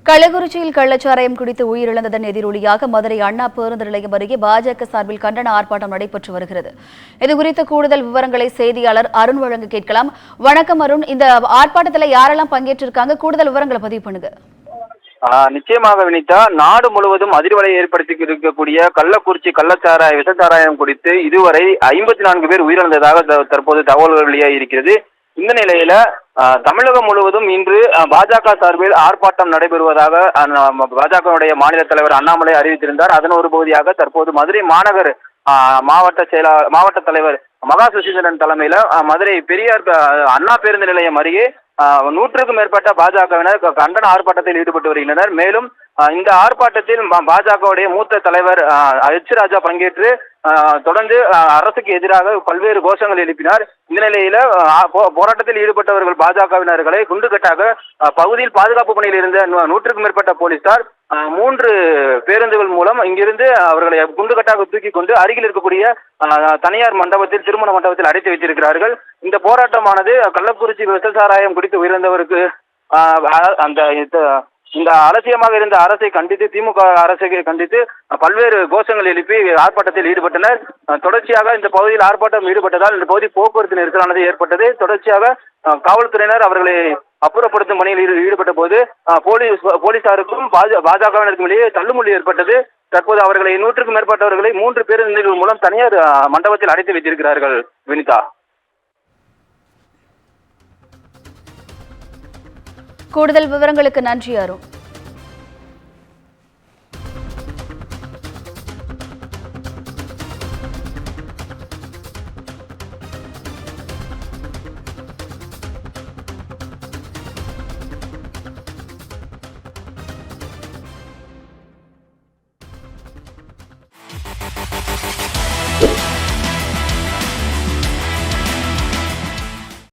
கள்ளக்குறிச்சியில் கள்ளச்சாராயம் குடித்து உயிரிழந்ததன் எதிரொலியாக மதுரை அண்ணா பேருந்து நிலையம் அருகே பாஜக சார்பில் கண்டன ஆர்ப்பாட்டம் நடைபெற்று வருகிறது. இதுகுறித்த கூடுதல் விவரங்களை செய்தியாளர் அருண் வழங்க கேட்கலாம். வணக்கம் அருண், இந்த ஆர்ப்பாட்டத்தில் யாரெல்லாம் பங்கேற்றிருக்காங்க? கூடுதல் விவரங்களை பதிவு பண்ணுங்க. நிச்சயமாக வினிதா, நாடு முழுவதும் அதிர்வலை ஏற்படுத்தி இருக்கக்கூடிய கள்ளக்குறிச்சி கள்ளச்சாராய விசச்சாராயம் குறித்து இதுவரை 54 பேர் உயிரிழந்ததாக தற்போது தகவல்கள் வெளியாகி இருக்கிறது. இந்த நிலையில தமிழகம் முழுவதும் இன்று பாஜக சார்பில் ஆர்ப்பாட்டம் நடைபெறுவதாக பாஜகவுடைய மாநில தலைவர் அண்ணாமலை அறிவித்திருந்தார். அதன் ஒரு பகுதியாக தற்போது மதுரை மாநகர் மாவட்ட தலைவர் மகா சுசீந்திரன் தலைமையில மதுரை பெரியார் அண்ணா பேருந்து நிலையம் அருகே 100க்கும் மேற்பட்ட பாஜகவினர் கண்டன ஆர்ப்பாட்டத்தில் ஈடுபட்டு வருகின்றனர். மேலும் இந்த ஆர்ப்பாட்டத்தில் பாஜகவுடைய மூத்த தலைவர் எச் ராஜா பங்கேற்று தொடர்ந்து அரசுக்கு எதிராக பல்வேறு கோஷங்கள் எழுப்பினார். இந்த நிலையில போராட்டத்தில் ஈடுபட்டவர்கள் பாஜகவினர்களை குண்டுகட்டாக பகுதியில் பாதுகாப்பு பணியில் இருந்த 100க்கும் மேற்பட்ட போலீசார் 3 பேருந்துகள் மூலம் இங்கிருந்து அவர்களை குண்டுகட்டாக தூக்கி கொண்டு அருகில் இருக்கக்கூடிய தனியார் மண்டபத்தில், திருமண மண்டபத்தில் அடைத்து வைத்திருக்கிறார்கள். இந்த போராட்டமானது கள்ளக்குறிச்சி விசச்சாராயம் குடித்து உயிரிழந்தவருக்கு இந்த அலட்சியமாக இருந்த அரசை கண்டித்து, திமுக அரசை கண்டித்து பல்வேறு கோஷங்கள் எழுப்பி ஆர்ப்பாட்டத்தில் ஈடுபட்டனர். தொடர்ச்சியாக இந்த பகுதியில் ஆர்ப்பாட்டம் ஈடுபட்டதால் இந்த பகுதி போக்குவரத்து நெரிசலானது ஏற்பட்டது. தொடர்ச்சியாக காவல்துறையினர் அவர்களை அப்புறப்படுத்தும் பணியில் ஈடுபட்ட போது போலீசாருக்கும் பாஜகவினருக்கும் இடையே தள்ளுமுள்ளி ஏற்பட்டது. தற்போது அவர்களை 100க்கும் மேற்பட்டவர்களை 3 பேருந்துகள் மூலம் தனியார் மண்டபத்தில் அடைத்து வைத்திருக்கிறார்கள். வினிதா, கூடுதல் விவரங்களுக்கு நன்றி அருண்.